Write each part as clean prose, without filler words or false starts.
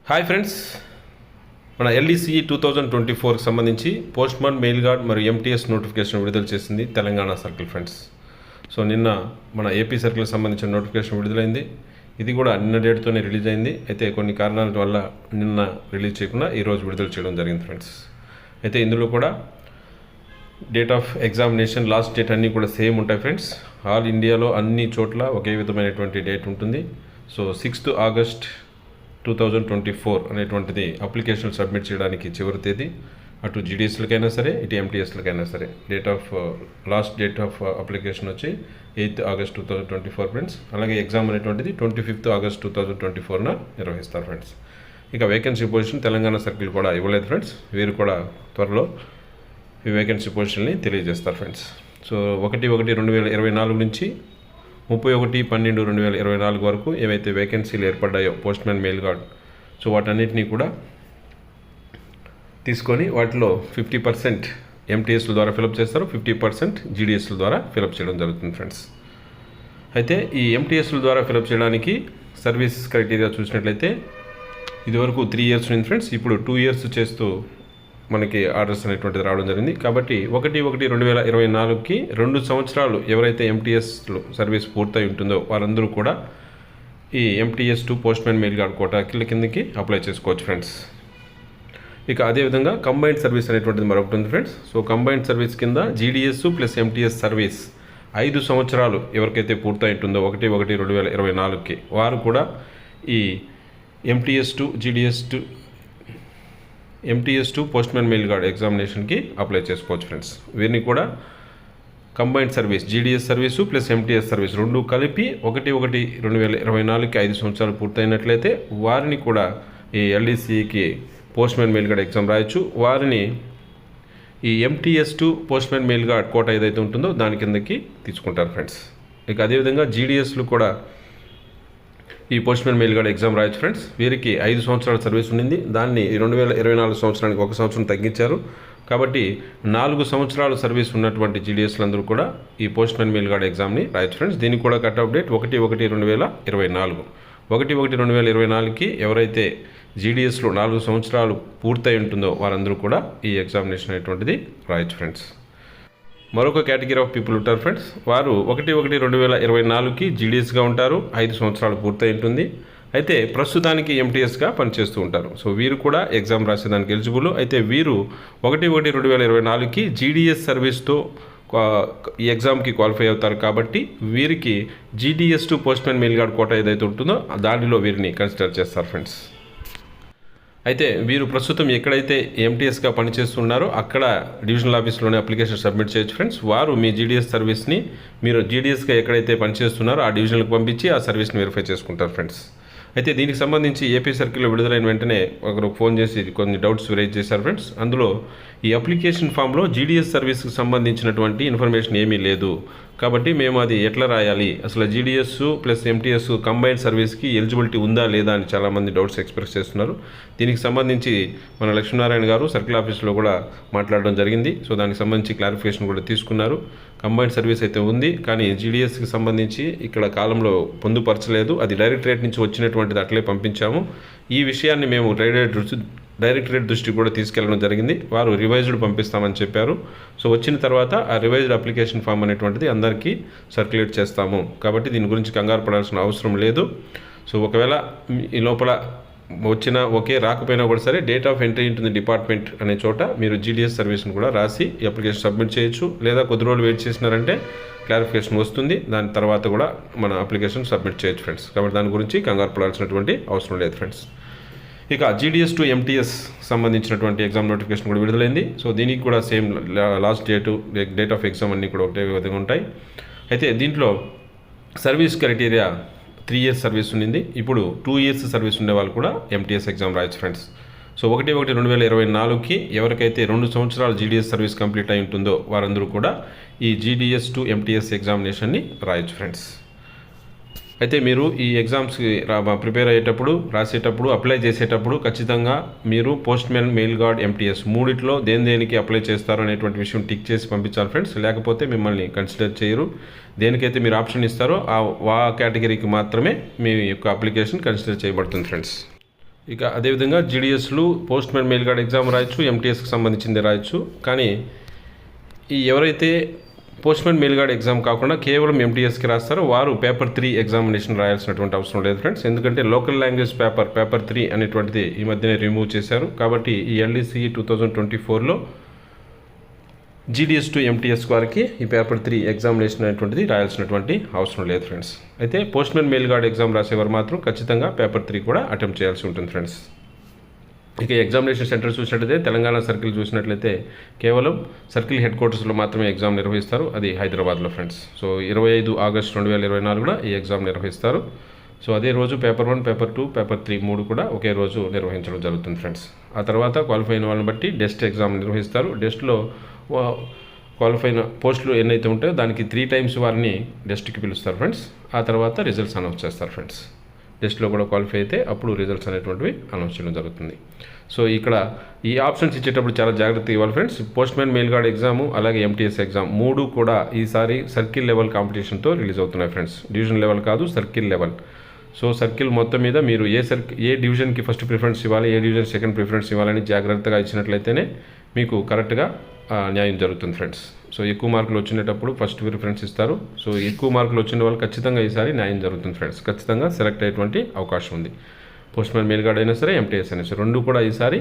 Hi friends, మన LDC 2024కి సంబంధించి postman mail gourd మరియు ఎంటీఎస్ నోటిఫికేషన్ విడుదల చేసింది తెలంగాణ సర్కిల్ ఫ్రెండ్స్. సో నిన్న మన ఏపీ సర్కిల్కి సంబంధించిన నోటిఫికేషన్ విడుదలైంది. ఇది కూడా నిన్న డేట్తోనే రిలీజ్ అయింది. అయితే కొన్ని కారణాల వల్ల నిన్న రిలీజ్ చేయకుండా ఈరోజు విడుదల చేయడం జరిగింది ఫ్రెండ్స్. అయితే ఇందులో కూడా date of examination, last date అన్నీ కూడా సేమ్ ఉంటాయి ఫ్రెండ్స్. ఆల్ ఇండియాలో అన్ని చోట్ల ఒకే విధమైనటువంటి డేట్ ఉంటుంది. సో 6th August 2024 అనేటువంటిది అప్లికేషన్ సబ్మిట్ చేయడానికి చివరి తేదీ. అటు జీడీఎస్లకైనా సరే, ఇటు ఎంటీఎస్లకైనా సరే. లాస్ట్ డేట్ ఆఫ్ అప్లికేషన్ వచ్చి 8th August 2024 ఫ్రెండ్స్. అలాగే ఎగ్జామ్ అనేటువంటిది 25th August 2024న నిర్వహిస్తారు ఫ్రెండ్స్. ఇక వేకెన్సీ పొజిషన్ తెలంగాణ సర్కిల్ కూడా ఇవ్వలేదు ఫ్రెండ్స్. వీరు కూడా త్వరలో ఈ వేకెన్సీ పొజిషన్ని తెలియజేస్తారు ఫ్రెండ్స్. సో 1/1/2024 నుంచి 31/12/2024 వరకు ఏవైతే వేకెన్సీలు ఏర్పడ్డాయో పోస్ట్మ్యాన్ మెయిల్ గార్డ్, సో వాటన్నిటినీ కూడా తీసుకొని వాటిలో 50% ఎంటీఎస్ల ద్వారా ఫిలప్ చేస్తారు, 50% జీడీఎస్ల ద్వారా ఫిలప్ చేయడం జరుగుతుంది ఫ్రెండ్స్. అయితే ఈ ఎంటీఎస్ల ద్వారా ఫిలప్ చేయడానికి సర్వీస్ క్రైటీరియా చూసినట్లయితే ఇదివరకు 3 years ఉంది ఫ్రెండ్స్. ఇప్పుడు 2 years చేస్తూ మనకి ఆర్డర్స్ అనేటువంటిది రావడం జరిగింది. కాబట్టి 1/1/2024కి 2 సంవత్సరాలు ఎవరైతే ఎంటీఎస్లు సర్వీస్ పూర్తయి ఉంటుందో వారందరూ కూడా ఈ MTS to postman mail guard quota కిందకి అప్లై చేసుకోవచ్చు ఫ్రెండ్స్. ఇక అదేవిధంగా కంబైన్డ్ సర్వీస్ అనేటువంటిది మరొకటి ఉంది ఫ్రెండ్స్. సో కంబైన్డ్ సర్వీస్ కింద జీడీఎస్ ప్లస్ ఎంటీఎస్ సర్వీస్ 5 సంవత్సరాలు ఎవరికైతే పూర్తయి ఉంటుందో 1/1/2024కి వారు కూడా ఈ MTS to postman mail guard ఎగ్జామినేషన్కి అప్లై చేసుకోవచ్చు ఫ్రెండ్స్. వీరిని కూడా combined service, GDS service plus MTS service 2 కలిపి 1/1/2024కి 5 సంవత్సరాలు పూర్తయినట్లయితే వారిని కూడా ఈ ఎల్డీసీకి పోస్ట్మ్యాన్ మెయిల్ గార్డ్ ఎగ్జామ్ రాయొచ్చు. వారిని ఈ MTS to postman mail guard quota ఏదైతే ఉంటుందో దాని కిందకి తీసుకుంటారు ఫ్రెండ్స్. ఇక అదేవిధంగా జీడీఎస్లు కూడా ఈ పోస్ట్మ్యాన్ మెయిల్ గార్డ్ ఎగ్జామ్ రాయొచ్చు ఫ్రెండ్స్. వీరికి 5 సంవత్సరాల సర్వీస్ ఉండింది. దాన్ని 2024 సంవత్సరానికి 1 సంవత్సరం తగ్గించారు. కాబట్టి 4 సంవత్సరాల సర్వీస్ ఉన్నటువంటి జీడీఎస్లందరూ కూడా ఈ పోస్ట్మ్యాన్ మెయిల్ గార్డ్ ఎగ్జామ్ని రాయొచ్చు ఫ్రెండ్స్. దీనికి కూడా కట్ ఆఫ్ డేట్ 1/1/2024. 1/1/2024కి ఎవరైతే జీడీఎస్లో 4 సంవత్సరాలు పూర్తయి ఉంటుందో వారందరూ కూడా ఈ ఎగ్జామినేషన్ అనేటువంటిది రాయొచ్చు ఫ్రెండ్స్. మరొక కేటగిరీ ఆఫ్ పీపుల్ ఉంటారు ఫ్రెండ్స్. వారు 1/1/2024కి జీడీఎస్గా ఉంటారు, 5 సంవత్సరాలు పూర్తయి ఉంటుంది. అయితే ప్రస్తుతానికి ఎంటీఎస్గా పనిచేస్తూ ఉంటారు. సో వీరు కూడా ఎగ్జామ్ రాసేదానికి ఎలిజిబుల్. అయితే వీరు 1/1/2024కి జీడీఎస్ సర్వీస్తో ఈ ఎగ్జామ్కి క్వాలిఫై అవుతారు. కాబట్టి వీరికి GDS to postman mail guard quota ఏదైతే ఉంటుందో దానిలో వీరిని కన్సిడర్ చేస్తారు ఫ్రెండ్స్. అయితే వీరు ప్రస్తుతం ఎక్కడైతే ఎంటీఎస్గా పనిచేస్తున్నారో అక్కడ డివిజనల్ ఆఫీస్లోనే అప్లికేషన్ సబ్మిట్ చేయొచ్చు ఫ్రెండ్స్. వారు మీ జీడీఎస్ సర్వీస్ని మీరు జీడీఎస్గా ఎక్కడైతే పనిచేస్తున్నారో ఆ డివిజన్లకు పంపించి ఆ సర్వీస్ని వెరిఫై చేసుకుంటారు ఫ్రెండ్స్. అయితే దీనికి సంబంధించి ఏపీ సర్కిల్లో విడుదలైన వెంటనే ఒకరు ఫోన్ చేసి కొన్ని డౌట్స్ రైజ్ చేశారు ఫ్రెండ్స్. అందులో ఈ అప్లికేషన్ ఫామ్లో జీడీఎస్ సర్వీస్కి సంబంధించినటువంటి ఇన్ఫర్మేషన్ ఏమీ లేదు, కాబట్టి మేము అది ఎట్లా రాయాలి, అసలు జీడీఎస్ ప్లస్ ఎంటీఎస్ కంబైన్డ్ సర్వీస్కి ఎలిజిబిలిటీ ఉందా లేదా అని చాలామంది డౌట్స్ ఎక్స్ప్రెస్ చేస్తున్నారు. దీనికి సంబంధించి మన లక్ష్మీనారాయణ గారు సర్కిల్ ఆఫీస్లో కూడా మాట్లాడడం జరిగింది. సో దానికి సంబంధించి క్లారిఫికేషన్ కూడా తీసుకున్నారు. కంబైన్డ్ సర్వీస్ అయితే ఉంది, కానీ జీడీఎస్కి సంబంధించి ఇక్కడ కాలంలో పొందుపరచలేదు. అది డైరెక్టరేట్ నుంచి వచ్చినటువంటిది అట్లే పంపించాము. ఈ విషయాన్ని మేము డైరెక్టరేట్ దృష్టికి కూడా తీసుకెళ్లడం జరిగింది. వారు రివైజ్డ్ పంపిస్తామని చెప్పారు. సో వచ్చిన తర్వాత ఆ రివైజ్డ్ అప్లికేషన్ ఫామ్ అనేటువంటిది అందరికీ సర్క్యులేట్ చేస్తాము. కాబట్టి దీని గురించి కంగారు పడాల్సిన అవసరం లేదు. సో ఒకవేళ ఈ లోపల వచ్చినా ఓకే, రాకపోయినా కూడా సరే, date of entry into the department అనే చోట మీరు జీడీఎస్ సర్వీస్ని కూడా రాసి ఈ అప్లికేషన్ సబ్మిట్ చేయొచ్చు. లేదా కొద్ది రోజులు వెయిట్ చేసినారంటే క్లారిఫికేషన్ వస్తుంది. దాని తర్వాత కూడా మన అప్లికేషన్ సబ్మిట్ చేయొచ్చు ఫ్రెండ్స్. కాబట్టి దాని గురించి కంగారు పడాల్సినటువంటి అవసరం లేదు ఫ్రెండ్స్. ఇక జీడీఎస్ టు ఎంటీఎస్ సంబంధించినటువంటి ఎగ్జామ్ నోటిఫికేషన్ కూడా విడుదలైంది. సో దీనికి కూడా same last date of exam అన్నీ కూడా ఒకటే విధంగా ఉంటాయి. అయితే దీంట్లో సర్వీస్ క్రైటీరియా 3 years సర్వీస్ ఉండింది. ఇప్పుడు 2 years సర్వీస్ ఉండే వాళ్ళు కూడా ఎంటీఎస్ ఎగ్జామ్ రాయొచ్చు ఫ్రెండ్స్. సో 1/1/2024కి ఎవరికైతే 2 సంవత్సరాలు జీడీఎస్ సర్వీస్ కంప్లీట్ అయి ఉంటుందో వారందరూ కూడా ఈ జీడీఎస్ టు ఎంటీఎస్ ఎగ్జామినేషన్ని రాయొచ్చు ఫ్రెండ్స్. అయితే మీరు ఈ ఎగ్జామ్స్కి ప్రిపేర్ అయ్యేటప్పుడు, రాసేటప్పుడు, అప్లై చేసేటప్పుడు ఖచ్చితంగా మీరు పోస్ట్మ్యాన్ మెయిల్ గార్డ్ ఎంటీఎస్ మూడిట్లో దేనికి అప్లై చేస్తారు అనేటువంటి విషయం టిక్ చేసి పంపించాలి ఫ్రెండ్స్. లేకపోతే మిమ్మల్ని కన్సిడర్ చేయరు. దేనికైతే మీరు ఆప్షన్ ఇస్తారో ఆ కేటగిరీకి మాత్రమే మీ యొక్క అప్లికేషన్ కన్సిడర్ చేయబడుతుంది ఫ్రెండ్స్. ఇక అదేవిధంగా జీడిఎస్లు postman mail guard exam రాయొచ్చు, ఎంటీఎస్కి సంబంధించింది రాయొచ్చు. కానీ ఈ ఎవరైతే postman mail guard exam కాకుండా కేవలం ఎంటీఎస్కి రాస్తారో వారు పేపర్ 3 ఎగ్జామినేషన్ రాయాల్సినటువంటి అవసరం లేదు ఫ్రెండ్స్. ఎందుకంటే లోకల్ లాంగ్వేజ్ పేపర్ 3 అనేటువంటిది ఈ మధ్యనే రిమూవ్ చేశారు. కాబట్టి ఈ ఎల్డీసీ 2024లో జీడిఎస్ టు ఎంటీఎస్ వారికి ఈ పేపర్ 3 ఎగ్జామినేషన్ అనేటువంటిది రాయాల్సినటువంటి అవసరం లేదు ఫ్రెండ్స్. అయితే post man mail guard exam రాసేవారు మాత్రం ఖచ్చితంగా పేపర్ 3 కూడా అటెంప్ట్ చేయాల్సి ఉంటుంది ఫ్రెండ్స్. ఇక ఎగ్జామినేషన్ సెంటర్ చూసినట్లయితే తెలంగాణ సర్కిల్ చూసినట్లయితే కేవలం సర్కిల్ హెడ్ క్వార్టర్స్లో మాత్రమే ఎగ్జామ్ నిర్వహిస్తారు. అది హైదరాబాద్లో ఫ్రెండ్స్. సో 25 ఆగస్టు 2024 ఈ ఎగ్జామ్ నిర్వహిస్తారు. సో అదే రోజు పేపర్ 1, పేపర్ 2, పేపర్ 3 3 కూడా ఒకే రోజు నిర్వహించడం జరుగుతుంది ఫ్రెండ్స్. ఆ తర్వాత క్వాలిఫై అయిన వాళ్ళని బట్టి డెస్ట్ ఎగ్జామ్ నిర్వహిస్తారు. డెస్ట్లో క్వాలిఫై అయిన పోస్టులు ఎన్నైతే ఉంటాయో దానికి 3 టైమ్స్ వారిని డెస్ట్కి పిలుస్తారు ఫ్రెండ్స్. ఆ తర్వాత రిజల్ట్స్ అనౌన్స్ చేస్తారు ఫ్రెండ్స్. టెస్ట్లో కూడా క్వాలిఫై అయితే అప్పుడు రిజల్ట్స్ అనేటువంటివి అనౌన్స్ చేయడం జరుగుతుంది. సో ఇక్కడ ఈ ఆప్షన్స్ ఇచ్చేటప్పుడు చాలా జాగ్రత్త ఇవ్వాలి friends. Post man mail gourd exam అలాగే ఎంటీఎస్ ఎగ్జామ్ 3 కూడా ఈసారి సర్కిల్ లెవెల్ కాంపిటీషన్తో రిలీజ్ అవుతున్నాయి ఫ్రెండ్స్. డివిజన్ లెవెల్ కాదు, సర్కిల్ లెవెల్. సో సర్కిల్ మొత్తం మీద మీరు ఏ డివిజన్కి ఫస్ట్ ప్రిఫరెన్స్ ఇవ్వాలి, ఏ డివిజన్ సెకండ్ ప్రిఫరెన్స్ ఇవ్వాలని జాగ్రత్తగా ఇచ్చినట్లయితేనే మీకు కరెక్ట్గా న్యాయం జరుగుతుంది ఫ్రెండ్స్. సో ఎక్కువ మార్కులు వచ్చినప్పుడు ఫస్ట్ ప్రిఫరెన్స్ ఇస్తారు. సో ఎక్కువ మార్కులు వచ్చిన వాళ్ళు ఖచ్చితంగా ఈసారి న్యాయం జరుగుతుంది ఫ్రెండ్స్. ఖచ్చితంగా సెలెక్ట్ అయ్యేటువంటి అవకాశం ఉంది. పోస్ట్ మ్యాన్ మెయిల్ గార్డ్ అయినా సరే, ఎంటీఎస్ అయినా సరే, 2 కూడా ఈసారి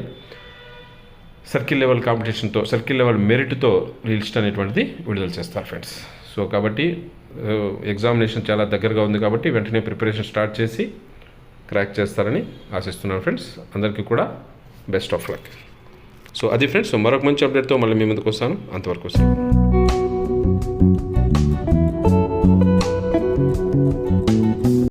సర్కిల్ లెవెల్ కాంపిటీషన్తో, సర్కిల్ లెవెల్ మెరిట్తో లిస్ట్ అనేటువంటిది విడుదల చేస్తారు ఫ్రెండ్స్. సో కాబట్టి ఎగ్జామినేషన్ చాలా దగ్గరగా ఉంది కాబట్టి వెంటనే ప్రిపరేషన్ స్టార్ట్ చేసి క్రాక్ చేస్తారని ఆశిస్తున్నాను ఫ్రెండ్స్. అందరికీ కూడా బెస్ట్ ఆఫ్ లక్. సో అది ఫ్రెండ్స్. మరొక మంచి అప్డేట్తో మళ్ళీ మీ ముందుకు వస్తాను. అంతవరకు వస్తాను.